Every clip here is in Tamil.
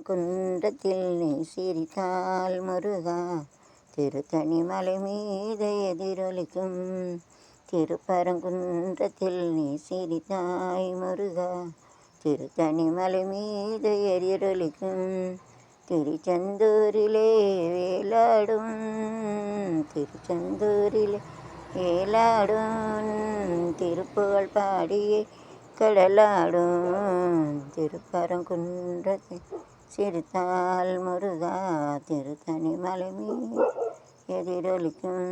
திருப்பரங்குன்றத்தில் நீ சிரித்தால் முருகா, திருத்தணி மலை மீது எதிரொலிக்கும். திருப்பரங்குன்றத்தில் நீ சிரித்தாய் முருகா, திருத்தணி மலை மீது எதிரொலிக்கும். திருச்செந்தூரிலே வேலாடும், திருச்செந்தூரிலே வேலாடும், திருப்புகழ் பாடியே கடலாடும். திருப்பரங்குன்றத்தில் சிரித்தால் முருகா, திருத்தணி மலை மீது எதிரொலிக்கும்.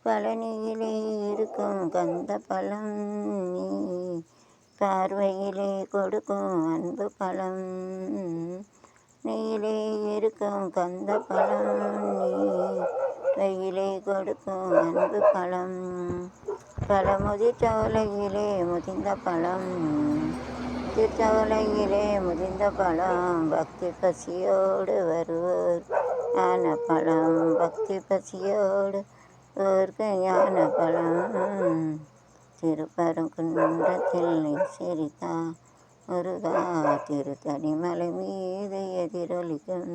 பழனியிலே இருக்கும் கந்த பழம் நீ பார்வையிலே கொடுக்கும் அன்பு பழம். நெய்யிலே இருக்கும் கந்த பழம் நீ கையிலே கொடுக்கும் அன்பு பழம். பழமுதிர் சோலையிலே முதிர்ந்த பழம், திருச்சோலையிலே முதிர்ந்த பழம். பக்தி பசியோடு வருவோர் ஞான பழம், பக்தி பசியோடு ஓர்க்கு ஞான பழம். திருப்பரங்குன்றத்தில் நீ சிரித்தா முருகா, திருத்தணி மலை மீது எதிரொலிக்கும்.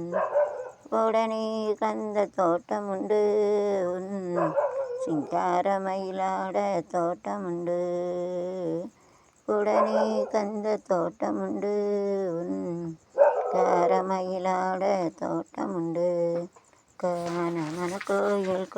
உடனே கந்த தோட்டமுண்டு, உன் சிங்கார மயிலாட தோட்டமுண்டு. உடனே கந்த தோட்டமுண்டு, உன் கார மயிலாட தோட்டமுண்டு. காண மன கோயில்